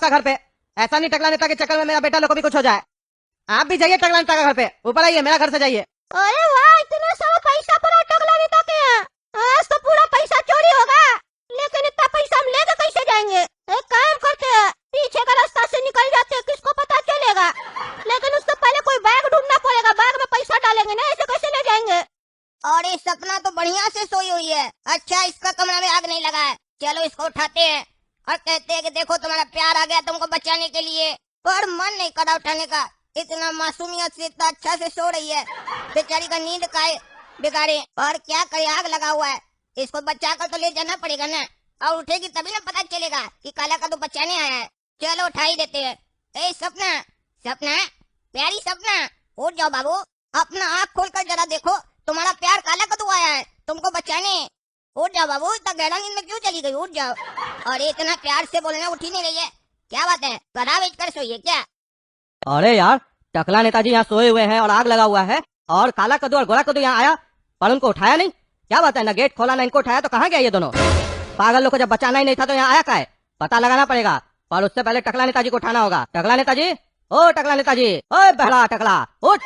उसका घर पे। ऐसा नहीं टकला नेता के चक्कर में मेरा बेटा लोग को भी कुछ हो जाए। आप भी जाइए टकला नेता का घर पे, ऊपर आइए, मेरा घर से जाइए। अरे वाह, इतना सारा पैसा पड़ा टकला नेता के यहाँ। आज तो पूरा पैसा चोरी होगा, लेकिन इतना पैसा हम लेके कैसे जाएंगे? एक काम करते हैं, पीछे का रास्ता से निकल जाते हैं, किसको पता चलेगा। लेकिन उससे पहले कोई बैग ढूंढना पड़ेगा, बैग में पैसा डालेंगे ना, ऐसे कैसे ले जाएंगे। और ये सपना तो बढ़िया से सोई हुई है। अच्छा, इसका कमरा में आग नहीं लगा है। चलो इसको उठाते हैं और कहते हैं कि देखो तुम्हारा प्यार आ गया तुमको बचाने के लिए, पर मन नहीं करा उठाने का। इतना मासूमियत से इतना अच्छा से सो रही है, बेचारी का नींद का बिगाड़े। और क्या करे, आग लगा हुआ है, इसको बचा कर तो ले जाना पड़ेगा ना, और उठेगी तभी ना पता चलेगा कि काला कद्दू बचाने आया है। चलो उठा ही देते हैं। ए सपना, सपना, प्यारी सपना, उठ जाओ बाबू, अपना आँख खोलकर जरा देखो, तुम्हारा प्यार काला कद्दू आया है तुमको बचाने। उठ जाओ बाबू, इतना गहरा नींद में क्यों चली गई, उठ जाओ। और इतना प्यार से बोलना, उठ ही नहीं रही है, क्या बात है, गधा बेच कर सोइए क्या? अरे यार, टकला नेताजी यहाँ सोए हुए हैं और आग लगा हुआ है, और काला कद्दू और गोरा कद्दू यहाँ आया पर उनको उठाया नहीं। क्या बात है, ना गेट खोला ना इनको उठाया, तो कहाँ गया ये दोनों? पागल लोग को जब बचाना ही नहीं था तो यहाँ आया क्या है? पता लगाना पड़ेगा, पर उससे पहले टकला नेताजी को उठाना होगा। टकला नेताजी, ओ टकला नेताजी, ओ बहरा टकला, उठ।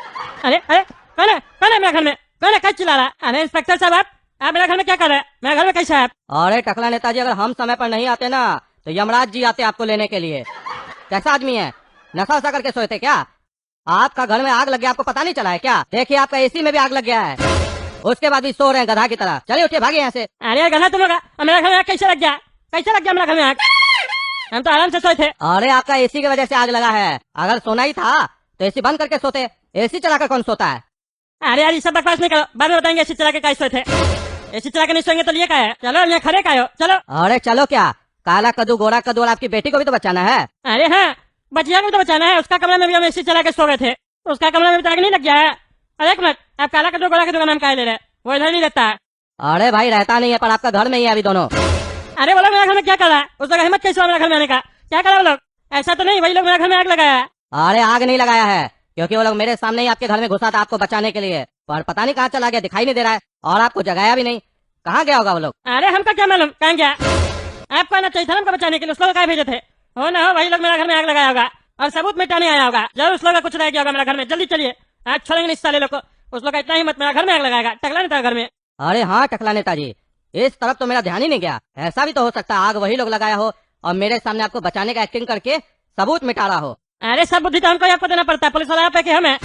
अरे अरे, कौन है मेरे घर में? कौन है, क्या चिल्ला रहा? अरे इंस्पेक्टर साहब, आप मेरे घर में क्या कर रहे हैं? मेरे घर में कैसा है? अरे टकला नेताजी, अगर हम समय पर नहीं आते ना तो यमराज जी आते आपको लेने के लिए। कैसा आदमी है, नशा वशा करके सोए थे क्या? आपका घर में आग लग गया, आपको पता नहीं चला है क्या? देखिए आपका एसी में भी आग लग गया है, उसके बाद भी सो रहे हैं गधा की तरह। चलिए उठिए, भागे यहाँ से। अरे गधा तुम लोग, मेरे घर में आग कैसे लग गया? कैसे लग गया मेरे घर में आग? हम तो आराम से सोए थे। अरे आपका एसी की वजह से आग लगा है, अगर सोना ही था तो एसी बंद करके सोते, एसी चलाकर कौन सोता है? अरे यार, ये सब बकवास नहीं करो, बाद में बताएंगे एसी चला के कैसे सोए थे। एसी चला के नहीं सोएंगे तो लिए क्या है? चलो यहाँ खड़े का हो, चलो। अरे चलो क्या, काला कद्दू गोरा कद्दू और आपकी बेटी को भी तो बचाना है। अरे हाँ, बचिया को तो बचाना है, उसका कमरा में भी हम एसी चला के सो गए थे, उसका कमरा में भी आग नहीं लग गया है। अरे एक मिनट, आप काला कद्दू गोरा कद्दू का नाम क्या ले रहे हैं? वो इधर नहीं रहता है। अरे भाई रहता नहीं है, पर आपका घर में ही है अभी दोनों। अरे वो लोग मेरे घर में क्या कर रहा है? उस लोग हिम्मत कैसे हुआ मेरे घर में आने का? क्या करा वो लोग? ऐसा तो नहीं, वही लोग मेरे घर में आग लगाया है। अरे आग नहीं लगाया है, क्योंकि वो लोग मेरे सामने ही आपके घर में घुसा था आपको बचाने के लिए, पर पता नहीं कहाँ चला गया, दिखाई नहीं दे रहा है, और आपको जगाया भी नहीं। कहाँ गया होगा वो लोग? अरे हमको क्या मालूम कहाँ गया? आपको आना चाहिए था हमको बचाने के लिए, उस लोग क्या भेजे थे? हो ना हो, वही लोग मेरे घर में आग लगाया होगा और सबूत मिटाने आया होगा। जरूर उस लोग का कुछ रह गया होगा मेरे घर में। जल्दी चलिए, आज छोड़ेंगे इस साले लोग को। उस लोग का इतना हिम्मत, मेरा घर में आग लगाएगा, टकला नेता घर में। अरे हाँ टकला नेताजी, इस तरफ तो मेरा ध्यान ही नहीं गया। ऐसा भी तो हो सकता है आग वही लोग लगाया हो और मेरे सामने आपको बचाने का एक्टिंग करके सबूत मिटा रहा हो। अरे सब बुद्धि तो हमको आपको देना पड़ता है, पुलिस वाला पे हमें।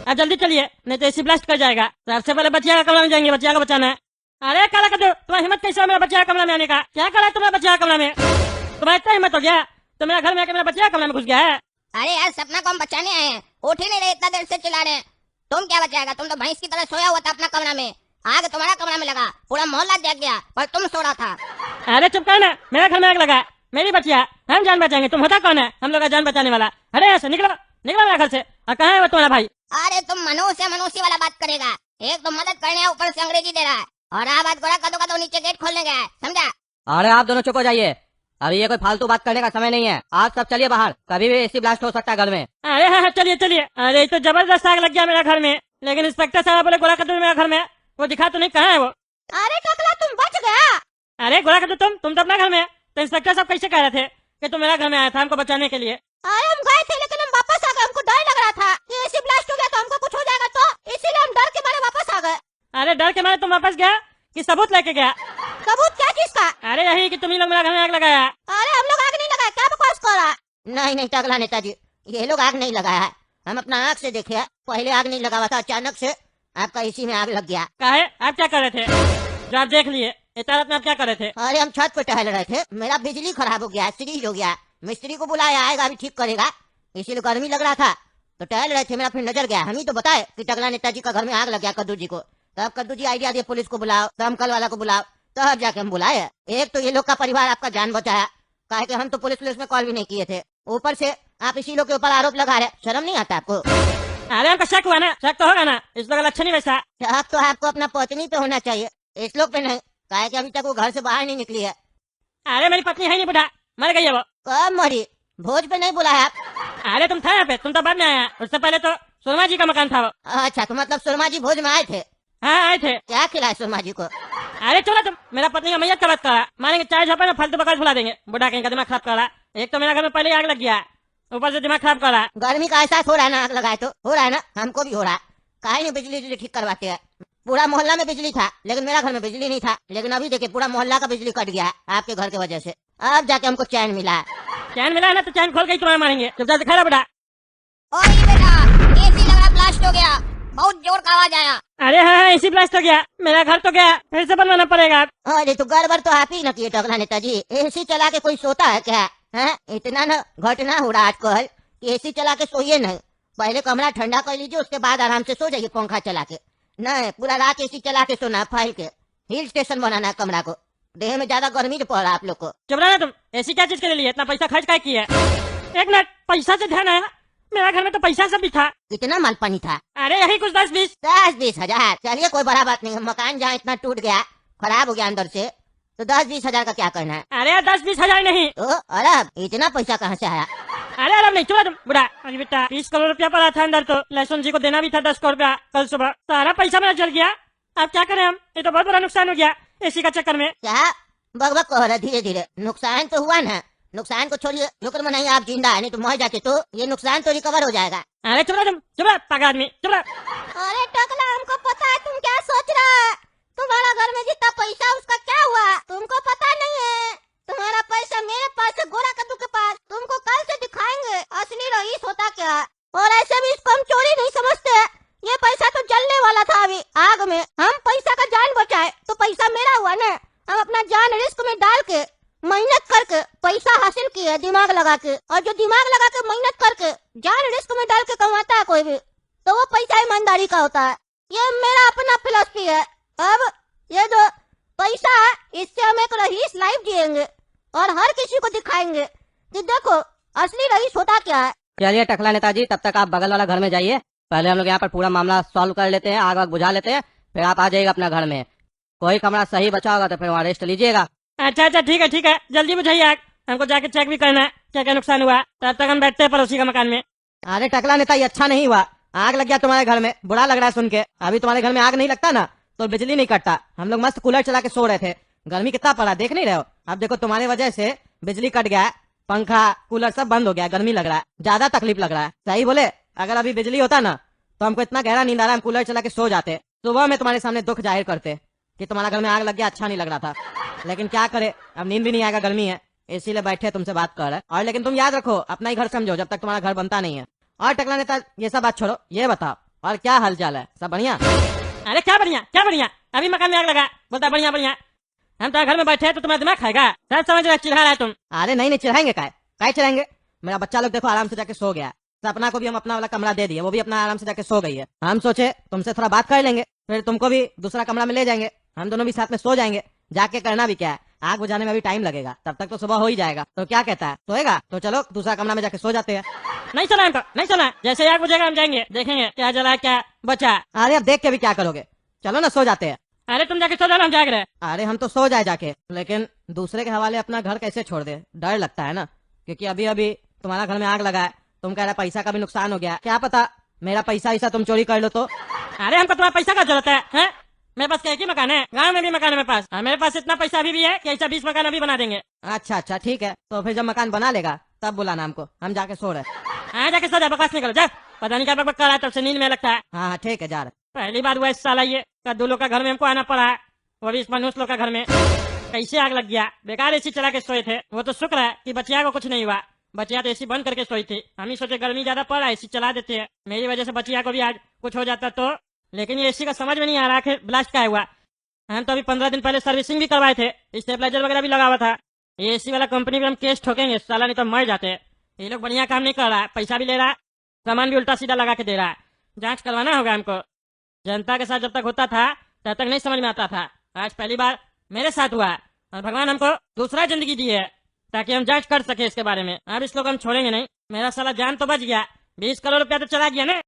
आज जल्दी चलिए, नहीं तो एसी ब्लास्ट कर जाएगा। सबसे पहले बच्चिया का कमरा में जाएंगे, बच्चिया को बचाना है। अरे काला कद्दू, तुम्हारी हिम्मत कैसे हो मेरा बच्चिया का कमरा में आने का? क्या करा तुम्हारा बच्चिया का कमरा में? तुम्हारा इतना हिम्मत हो गया तो मेरा घर में आके मेरा बच्चिया का कमरा में घुस गया है। अरे यार, सपना को हम बचाने आए हैं, उठ ही नहीं रहे, इतना देर से चिल्ला रहे हैं। तुम क्या बचाएगा, तुम तो भैंस की तरह सोया हुआ था अपना कमरा में, आग तुम्हारा कमरा में लगा, पूरा मोहल्ला जग गया, पर तुम सो रहा था। अरे चुप कर ना, मेरे घर में आग लगा, मेरी बच्चिया, हम जान बचाएंगे। तुम होता कौन है हम लोग का जान बचाने वाला? अरे यहाँ से निकलो, निकलो मेरे घर से। और कहाँ है वो तुम्हारा भाई? अरे तुम मनुष्य वाला बात करेगा, एक तो मदद करने है, ऊपर से अंग्रेजी दे रहा है, और आवाज गोरा कद्दू का तो नीचे गेट खोलने गया है, समझा? अरे आप दोनों चुप हो जाइए, अभी ये कोई फालतू बात करने का समय नहीं है। आप सब चलिए बाहर, कभी भी एसी ब्लास्ट हो सकता है घर में। अरे हाँ चलिए चलिए। अरे तो जबरदस्त आग लग गया मेरा घर में, लेकिन इंस्पेक्टर साहब बोले गोरा कद्दू मेरा घर में, वो दिखा तो नहीं, कहाँ है वो? अरे टकला, तुम बच गया। अरे गोरा कद्दू, तुम तो अपना घर में, तो इंस्पेक्टर साहब कैसे कह रहे थे कि तुम मेरा घर में आया था हमको बचाने के लिए? अरे हम गए थे, लेकिन हम वापस आ गए, हमको डर लग रहा था कि एसी ब्लास्ट हो गया तो हमको कुछ हो जाएगा, तो इसीलिए हम डर के मारे वापस आ गए। अरे डर के मारे तुम वापस गया कि सबूत लेके गया? सबूत क्या चीज का? अरे यही कि तुम ही लोग मेरा घर में आग लगाया। अरे हम लोग आग नहीं लगाए, क्या बकवास कर रहा है? नहीं नहीं टकला नेताजी, ये लोग आग नहीं लगाया है, हम अपना आँख से देखे, पहले आग नहीं लगा हुआ था, अचानक से आपका इसी में आग लग गया। काहे, आप क्या कर रहे थे जो आप देख लिए? इतना रात में आप क्या कर रहे थे? अरे हम छत पे टहल रहे थे, मेरा बिजली खराब हो गया, सीरीज हो गया, मिस्त्री को बुलाया, आएगा अभी ठीक करेगा, इसीलिए गर्मी लग रहा था तो टहल रहे थे, मेरा फिर नजर गया, हम ही तो बताए कि टकला नेताजी का घर में आग लग गया कद्दू जी को, तब कद्दू जी आइडिया दिए पुलिस को बुलाओ, दमकल वाला को बुलाओ, तब जाके हम बुलाए। एक तो ये लोग का परिवार आपका जान बचाया, काहे कि हम तो पुलिस में कॉल भी नहीं किए थे, ऊपर से आप इसी लोग के ऊपर आरोप लगा रहे, शर्म नहीं आता आपको? अरे हमको शक हुआ ना, शक तो होगा ना, इस लोग अच्छा नहीं वैसा। शक तो आपको अपना पत्नी पे होना चाहिए, इस लोग पे नहीं, काहे कि अभी तक वो घर से बाहर नहीं निकली है। अरे मेरी पत्नी है नहीं बुढ़ा, मर गई है वो। कब मरी? भोज पे नहीं बुलाया आप? अरे तुम था यहाँ पे, तुम तो बाद में आया, उससे पहले तो सुरमा जी का मकान था वो। अच्छा, तो मतलब सुरमा जी भोज में आए थे? हाँ आए थे। क्या खिलाए सुरमा जी को? अरे चलो तुम, मेरा पत्नी का मैयत का बात करा, मारेंगे चाय झापा में फालतू बकवास फुला देंगे, बुढ़ा कहीं का दिमाग खराब करा। एक तो मेरा घर में पहले ही आग लग गया, ऊपर से दिमाग खराब कर रहा। गर्मी का एहसास हो रहा है ना, आग लगाए तो हो रहा है ना, हमको भी हो रहा है। काहे नहीं बिजली ठीक करवाते हैं। पूरा मोहल्ला में बिजली था, लेकिन मेरा घर में बिजली नहीं था। लेकिन अभी देखिए पूरा मोहल्ला का बिजली कट गया है आपके घर की वजह से। अब जाके हमको चैन मिला है। चैन मिला है ना, तो चैन खोल के ही तुम्हें मारेंगे। चुपचाप से खड़ा बेटा। और ये बेटा एसी लगा, ब्लास्ट हो गया, बहुत जोर का आवाज आया। अरे हाँ, एसी ब्लास्ट हो गया, मेरा घर तो गया, फिर से बनवाना पड़ेगा। अरे तो गड़बड़ तो आप ही न किए टकला नेताजी। एसी चला के कोई सोता है क्या? है इतना न घटना हो रहा आजकल कि एसी चला के सोइए नहीं। पहले कमरा ठंडा कर लीजिए, उसके बाद आराम से सो जाइए पंखा चला के। नहीं पूरा रात एसी चला के सोना है, फाइल के हिल स्टेशन बनाना है कमरा को। देह में ज्यादा गर्मी तो पड़ रहा है आप लोग को। चुप रहा तुम, एसी क्या चीज के लिए इतना पैसा खर्च क्या किया? एक मिनट, पैसा से ध्यान आया, मेरा घर में तो पैसा सब भी था। कितना माल पानी था? अरे यही कुछ 10-20। 10-20 हजार? चलिए कोई बड़ा बात नहीं है। मकान जहाँ इतना टूट गया, खराब हो गया अंदर से, तो 10-20 हजार का क्या करना है? अरे 10-20 हजार नहीं। तो अरब इतना पैसा कहाँ से आया? अरे अरे नहीं, चुप तुम बुढ़ा। अरे बेटा 20 करोड़ रुपया पड़ा था अंदर, तो लहसुन जी को देना भी था 10 करोड़ रुपया कल सुबह। सारा पैसा मेरा जल गया, अब क्या करें हम? ये तो बहुत बड़ा नुकसान हो गया एसी का चक्कर में। क्या बकबक कह रहा? धीरे धीरे नुकसान तो हुआ ना, नुकसान को छोड़िए, शुक्र मनाइए आप जिंदा है, नहीं तो मर जाते तो ये नुकसान तो रिकवर हो जाएगा। अरे चुप तुम, चुप पागल आदमी, चुप। अरे टकला, हमको पता है तुम क्या सोच रहा है। तुम्हारा घर में जितना पैसा उसका क्या हुआ तुमको पता नहीं है। तुम्हारा पैसा मेरे पास है, गोरा कद्दू के पास। तुमको कल से दिखाएंगे असली रईस होता क्या। और ऐसे भी इसको हम चोरी नहीं समझते। ये पैसा तो जलने वाला था अभी आग में। हम पैसा का जान बचाए तो पैसा मेरा हुआ ना। हम अपना जान रिस्क में डाल के मेहनत करके पैसा हासिल किए, दिमाग लगा के। और जो दिमाग लगा के मेहनत करके जान रिस्क में डाल के कमाता है कोई भी, तो वो पैसा ईमानदारी का होता है। ये मेरा अपना फिलॉसफी है। अब ये जो पैसा है, इससे हम एक रईस लाइफ जिएंगे और हर किसी को दिखाएंगे कि देखो असली रईस होता क्या है। चलिए टकला नेताजी, तब तक आप बगल वाला घर में जाइए। पहले हम लोग यहाँ पर पूरा मामला सॉल्व कर लेते हैं, आग वाग बुझा लेते हैं, फिर आप आ जाइएगा अपना घर में। कोई कमरा सही बचा होगा तो फिर वहाँ रेस्ट लीजिएगा। अच्छा अच्छा ठीक है, जल्दी बुझाइए आग, हमको जाके चेक भी करना है क्या क्या नुकसान हुआ। तब तक हम बैठते हैं पड़ोसी का मकान में। अरे टकला नेता, ये अच्छा नहीं हुआ, आग लग गया तुम्हारे घर में, बुरा लग रहा है सुन के। अभी तुम्हारे घर में आग नहीं लगता ना तो बिजली नहीं कटता। हम लोग मस्त कूलर चला के सो रहे थे, गर्मी कितना पड़ा देख नहीं रहे हो। अब देखो तुम्हारी वजह से बिजली कट गया, पंखा कूलर सब बंद हो गया, गर्मी लग रहा है, ज्यादा तकलीफ लग रहा है। सही बोले, अगर अभी बिजली होता ना तो हमको इतना गहरा नींद आ रहा है, हम कूलर चला के सो जाते। सुबह में तुम्हारे सामने दुख जाहिर करते कि तुम्हारा घर में आग लग गया, अच्छा नहीं लग रहा था। लेकिन क्या करे, अब नींद भी नहीं आएगा, गर्मी है, इसीलिए बैठे तुमसे बात कर रहे। और लेकिन तुम याद रखो, अपना ही घर समझो जब तक तुम्हारा घर बनता नहीं है। और टकला नेता, ये सब बात छोड़ो, ये बताओ और क्या हाल चाल है, सब बढ़िया? अरे क्या बढ़िया, अभी मकान में आग लगा, बोलता बढ़िया। हम तो घर में बैठे हैं तो तुम्हारा दिमाग खाएगा, सब समझ रहे, चिढ़ा रहा है तुम। अरे नहीं चिढ़ाएंगे, काय चिढ़ाएंगे? मेरा बच्चा लोग देखो आराम से जाके सो गया, सपना को भी हम अपना वाला कमरा दे दिए, वो भी अपना आराम से जाके सो गई है। हम सोचे तुमसे थोड़ा बात कर लेंगे, फिर तुमको भी दूसरा कमरा में ले जाएंगे, हम दोनों भी साथ में सो जाएंगे। जाके करना भी क्या है, आग बुझाने में भी टाइम लगेगा, तब तक तो सुबह हो ही जाएगा। तो क्या कहता है, सोएगा? तो चलो दूसरा कमरा में जाके सो जाते हैं। नहीं चला हमको, नहीं चला, जैसे आग बुझेगा हम जाएंगे, देखेंगे क्या जला क्या बचा। अरे अब देख के भी क्या करोगे, चलो ना सो जाते हैं। अरे तुम जाके सो जाओ, हम जाग रहे। अरे हम तो सो जाए जाके, लेकिन दूसरे के हवाले अपना घर कैसे छोड़ दे, डर लगता है ना। क्योंकि अभी अभी तुम्हारा घर में आग लगा है, तुम कह रहे पैसा का भी नुकसान हो गया, क्या पता मेरा पैसा ऐसा तुम चोरी कर लो तो। अरे हमको तुम्हारा पैसा का जरूरत है? मेरे पास एक ही मकान है, गांव में भी मकान है मेरे पास, और मेरे पास इतना पैसा अभी भी है कि ऐसा 20 मकान अभी बना देंगे। अच्छा ठीक है, तो फिर जब मकान बना लेगा तब बुलाना हमको, हम जाके सो रहे। हाँ जाके सो जा, बकवास नहीं करो, जा। पता नहीं क्या बकबक कर रहा है, तब से नींद में लगता है। हाँ ठीक है, जा रहे। पहली बार हुआ इस साल ये कद्दू लोग का घर में हमको आना पड़ा है, वो भी इस मनुष्य लोग का घर में। कैसे आग लग गया, बेकार एसी चला के सोए थे। वो तो शुक्र है कि बचिया को कुछ नहीं हुआ, बचिया तो एसी बंद करके सोई थी। हम ही सोचे गर्मी ज्यादा पड़ रहा है, एसी चला देते हैं, मेरी वजह से बचिया को भी आज कुछ हो जाता तो। लेकिन ये एसी का समझ में नहीं आ रहा कि ब्लास्ट क्या हुआ। हम तो अभी 15 दिन पहले सर्विसिंग भी करवाए थे, स्टेबलाइजर वगैरह भी लगा हुआ था। ये एसी वाला कंपनी भी हम केस ठोकेंगे साला, नहीं तो मर जाते। ये लोग बढ़िया काम नहीं कर रहा है, पैसा भी ले रहा है, सामान भी उल्टा सीधा लगा के दे रहा है। जांच करवाना होगा हमको। जनता के साथ जब तक होता था तब तक नहीं समझ में आता था, आज पहली बार मेरे साथ हुआ है। और भगवान हमको दूसरा जिंदगी दी है ताकि हम जांच कर सके इसके बारे में। अब इस लोग हम छोड़ेंगे नहीं। मेरा साला जान तो बच गया, 20 करोड़ रुपया तो चला गया ना।